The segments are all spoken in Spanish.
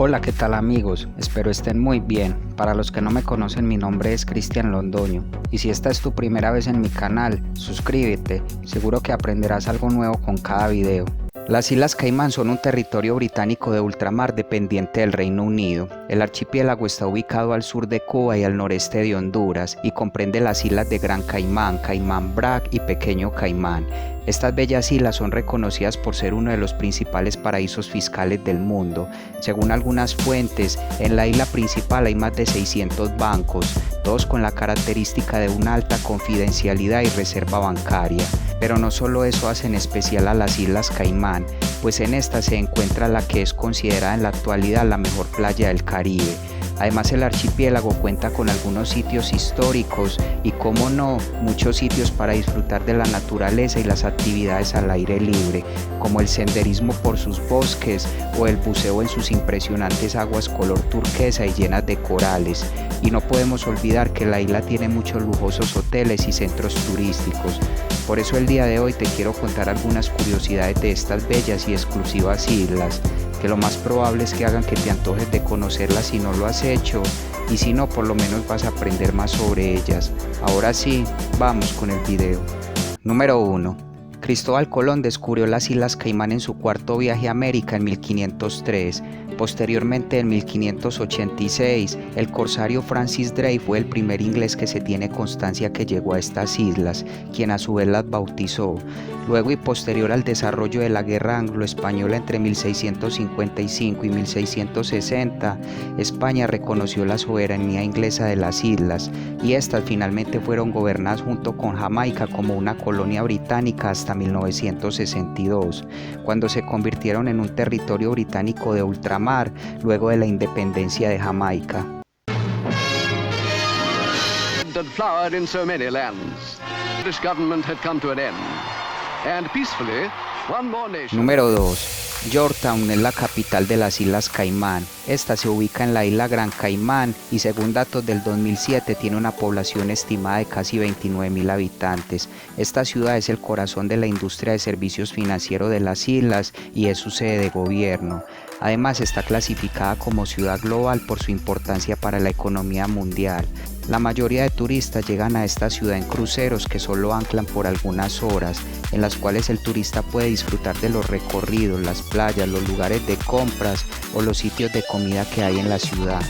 Hola, ¿qué tal amigos? Espero estén muy bien. Para los que no me conocen, mi nombre es Cristian Londoño y si esta es tu primera vez en mi canal, suscríbete, seguro que aprenderás algo nuevo con cada video. Las Islas Caimán son un territorio británico de ultramar dependiente del Reino Unido. El archipiélago está ubicado al sur de Cuba y al noreste de Honduras y comprende las islas de Gran Caimán, Caimán Brac y Pequeño Caimán. Estas bellas islas son reconocidas por ser uno de los principales paraísos fiscales del mundo. Según algunas fuentes, en la isla principal hay más de 600 bancos, todos con la característica de una alta confidencialidad y reserva bancaria. Pero no solo eso hace en especial a las Islas Caimán, pues en esta se encuentra la que es considerada en la actualidad la mejor playa del Caribe. Además, el archipiélago cuenta con algunos sitios históricos y, como no, muchos sitios para disfrutar de la naturaleza y las actividades al aire libre, como el senderismo por sus bosques o el buceo en sus impresionantes aguas color turquesa y llenas de corales. Y no podemos olvidar que la isla tiene muchos lujosos hoteles y centros turísticos. Por eso el día de hoy te quiero contar algunas curiosidades de estas bellas y exclusivas islas, que lo más probable es que hagan que te antojes de conocerlas si no lo has hecho, y si no, por lo menos vas a aprender más sobre ellas. Ahora sí, vamos con el video. Número 1. Cristóbal Colón descubrió las Islas Caimán en su cuarto viaje a América en 1503. Posteriormente, en 1586, el corsario Francis Drake fue el primer inglés que se tiene constancia que llegó a estas islas, quien a su vez las bautizó. Luego y posterior al desarrollo de la guerra anglo-española entre 1655 y 1660, España reconoció la soberanía inglesa de las islas, y estas finalmente fueron gobernadas junto con Jamaica como una colonia británica hasta 1962, cuando se convirtieron en un territorio británico de ultramar luego de la independencia de Jamaica. Had flowered in so many lands. The British government had come to an end. And peacefully, one more nation. Número 2. Yorktown es la capital de las Islas Caimán. Esta se ubica en la isla Gran Caimán y según datos del 2007 tiene una población estimada de casi 29.000 habitantes. Esta ciudad es el corazón de la industria de servicios financieros de las islas y es su sede de gobierno. Además, está clasificada como ciudad global por su importancia para la economía mundial. La mayoría de turistas llegan a esta ciudad en cruceros que solo anclan por algunas horas, en las cuales el turista puede disfrutar de los recorridos, las playas, los lugares de compras o los sitios de comida que hay en la ciudad.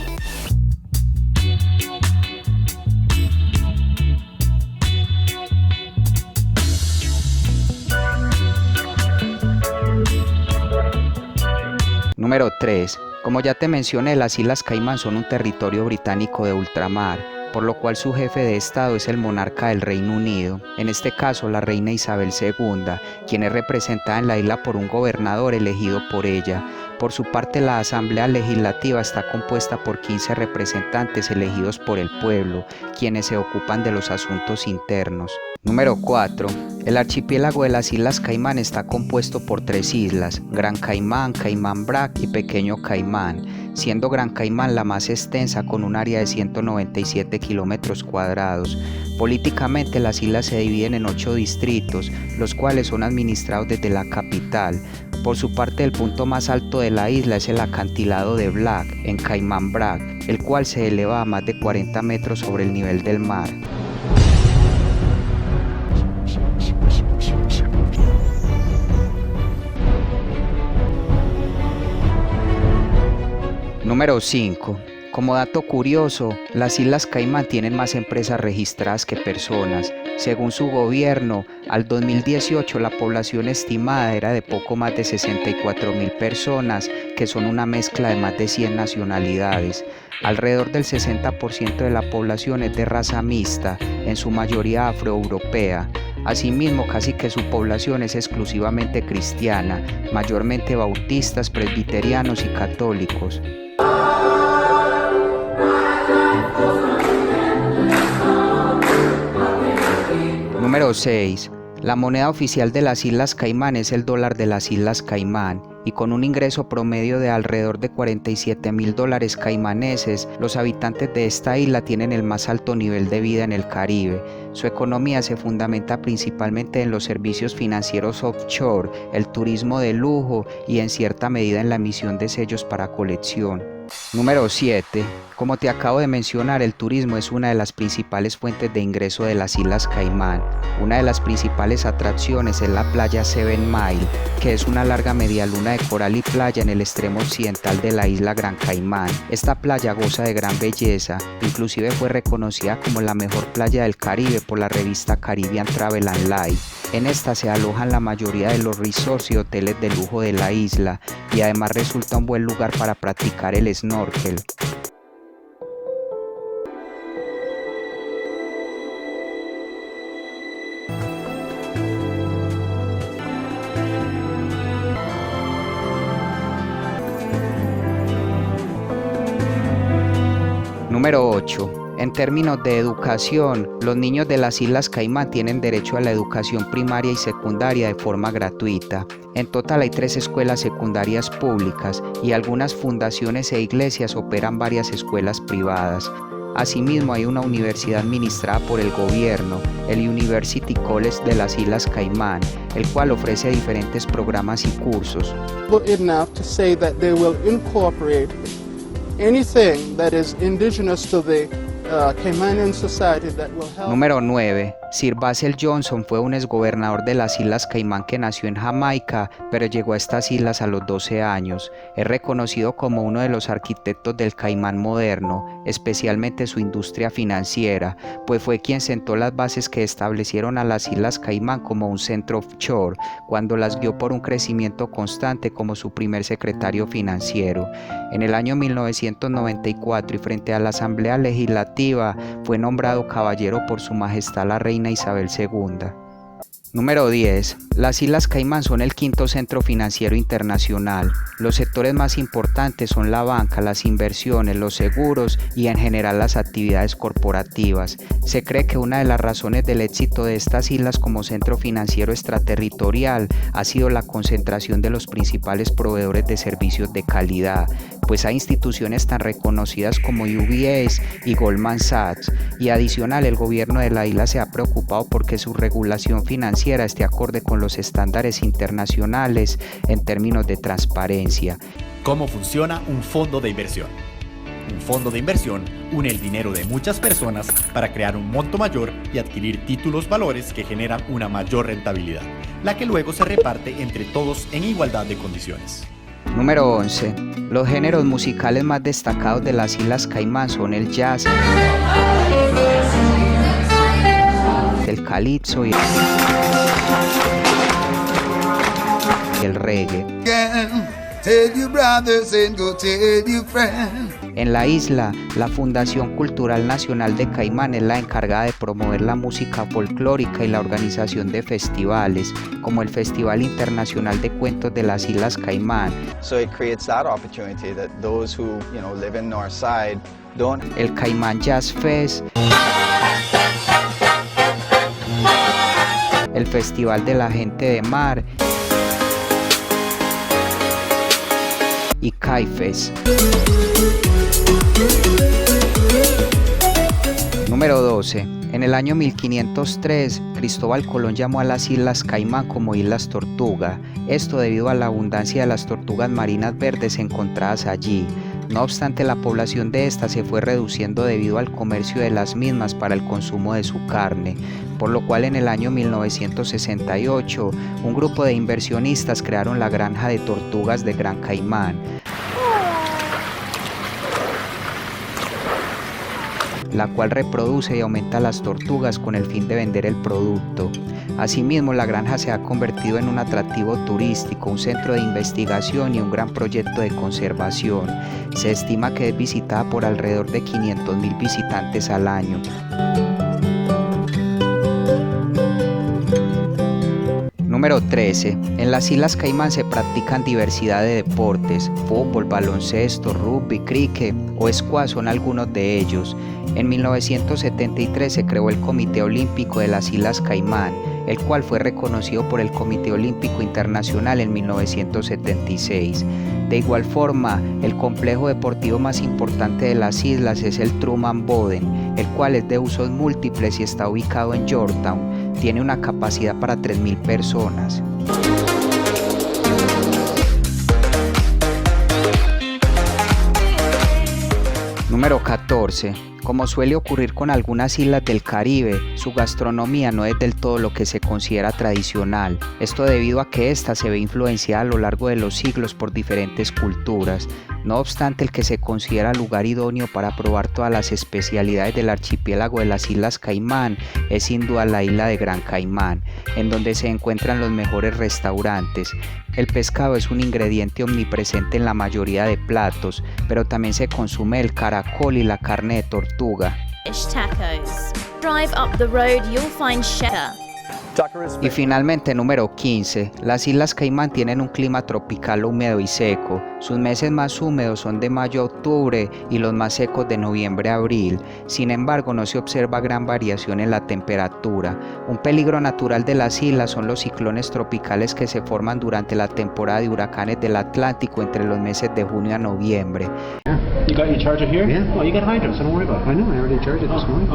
Número 3. Como ya te mencioné, las Islas Caimán son un territorio británico de ultramar, por lo cual su jefe de estado es el monarca del Reino Unido, en este caso la reina Isabel II, quien es representada en la isla por un gobernador elegido por ella. Por su parte, la Asamblea Legislativa está compuesta por 15 representantes elegidos por el pueblo, quienes se ocupan de los asuntos internos. Número 4. El archipiélago de las Islas Caimán está compuesto por 3 islas, Gran Caimán, Caimán Brac y Pequeño Caimán, siendo Gran Caimán la más extensa con un área de 197 kilómetros cuadrados. Políticamente, las islas se dividen en 8 distritos, los cuales son administrados desde la capital. Por su parte, el punto más alto de la isla es el acantilado de Black, en Caimán Brac, el cual se eleva a más de 40 metros sobre el nivel del mar. Número 5. Como dato curioso, las Islas Caimán tienen más empresas registradas que personas. Según su gobierno, al 2018 la población estimada era de poco más de 64.000 personas, que son una mezcla de más de 100 nacionalidades. Alrededor del 60% de la población es de raza mixta, en su mayoría afroeuropea. Asimismo, casi que su población es exclusivamente cristiana, mayormente bautistas, presbiterianos y católicos. Número 6. La moneda oficial de las Islas Caimán es el dólar de las Islas Caimán, y con un ingreso promedio de alrededor de $47.000 caimaneses, los habitantes de esta isla tienen el más alto nivel de vida en el Caribe. Su economía se fundamenta principalmente en los servicios financieros offshore, el turismo de lujo y en cierta medida en la emisión de sellos para colección. Número 7. Como te acabo de mencionar, el turismo es una de las principales fuentes de ingreso de las Islas Caimán. Una de las principales atracciones es la playa Seven Mile, que es una larga medialuna de coral y playa en el extremo occidental de la isla Gran Caimán. Esta playa goza de gran belleza, inclusive fue reconocida como la mejor playa del Caribe por la revista Caribbean Travel and Life. En esta se alojan la mayoría de los resorts y hoteles de lujo de la isla, y además resulta un buen lugar para practicar el snorkel. Número 8. En términos de educación, los niños de las Islas Caimán tienen derecho a la educación primaria y secundaria de forma gratuita. En total hay 3 escuelas secundarias públicas y algunas fundaciones e iglesias operan varias escuelas privadas. Asimismo, hay una universidad administrada por el gobierno, el University College de las Islas Caimán, el cual ofrece diferentes programas y cursos. Anything that is indigenous to the Caymanian society that will help. Número 9. Sir Basil Johnson fue un exgobernador de las Islas Caimán que nació en Jamaica, pero llegó a estas islas a los 12 años. Es reconocido como uno de los arquitectos del Caimán moderno, especialmente su industria financiera, pues fue quien sentó las bases que establecieron a las Islas Caimán como un centro offshore, cuando las guió por un crecimiento constante como su primer secretario financiero. En el año 1994 y frente a la Asamblea Legislativa fue nombrado caballero por su majestad la reina Isabel II. Número 10. Las Islas Caimán son el 5º centro financiero internacional. Los sectores más importantes son la banca, las inversiones, los seguros y en general las actividades corporativas. Se cree que una de las razones del éxito de estas islas como centro financiero extraterritorial ha sido la concentración de los principales proveedores de servicios de calidad, pues hay instituciones tan reconocidas como UBS y Goldman Sachs, y adicional el gobierno de la isla se ha preocupado porque su regulación financiera esté acorde con los estándares internacionales en términos de transparencia. ¿Cómo funciona un fondo de inversión? Un fondo de inversión une el dinero de muchas personas para crear un monto mayor y adquirir títulos valores que generan una mayor rentabilidad, la que luego se reparte entre todos en igualdad de condiciones. Número 11. Los géneros musicales más destacados de las Islas Caimán son el jazz, el calipso y el reggae. En la isla, la Fundación Cultural Nacional de Caimán es la encargada de promover la música folclórica y la organización de festivales, como el Festival Internacional de Cuentos de las Islas Caimán. El Caimán Jazz Fest, el Festival de la Gente de Mar y Caifes. Número 12. En el año 1503, Cristóbal Colón llamó a las Islas Caimán como Islas Tortuga, esto debido a la abundancia de las tortugas marinas verdes encontradas allí. No obstante, la población de estas se fue reduciendo debido al comercio de las mismas para el consumo de su carne, por lo cual en el año 1968, un grupo de inversionistas crearon la granja de tortugas de Gran Caimán, la cual reproduce y aumenta las tortugas con el fin de vender el producto. Asimismo, la granja se ha convertido en un atractivo turístico, un centro de investigación y un gran proyecto de conservación. Se estima que es visitada por alrededor de 500.000 visitantes al año. Número 13. En las Islas Caimán se practican diversidad de deportes. Fútbol, baloncesto, rugby, cricket o squash son algunos de ellos. En 1973 se creó el Comité Olímpico de las Islas Caimán. el cual fue reconocido por el Comité Olímpico Internacional en 1976. De igual forma, el complejo deportivo más importante de las islas es el Truman Bodden, el cual es de usos múltiples y está ubicado en Georgetown. Tiene una capacidad para 3.000 personas. Número 14. Como suele ocurrir con algunas islas del Caribe, su gastronomía no es del todo lo que se considera tradicional. Esto debido a que ésta se ve influenciada a lo largo de los siglos por diferentes culturas. No obstante, el que se considera lugar idóneo para probar todas las especialidades del archipiélago de las Islas Caimán es sin duda la isla de Gran Caimán, en donde se encuentran los mejores restaurantes. El pescado es un ingrediente omnipresente en la mayoría de platos, pero también se consume el caracol y la carne de tortuga. Tacos. Drive up the road, you'll find Sheka. Y finalmente, número 15. Las Islas Caimán tienen un clima tropical húmedo y seco. Sus meses más húmedos son de mayo a octubre y los más secos de noviembre a abril. Sin embargo, no se observa gran variación en la temperatura. Un peligro natural de las islas son los ciclones tropicales que se forman durante la temporada de huracanes del Atlántico entre los meses de junio a noviembre. You got your charger here? Yeah. Oh, you got hydro, so don't worry about it. I know, I already charged it this morning.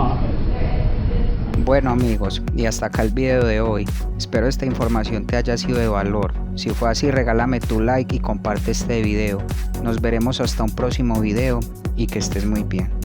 Bueno amigos, y hasta acá el video de hoy. Espero esta información te haya sido de valor. Si fue así, regálame tu like y comparte este video. Nos veremos hasta un próximo video y que estés muy bien.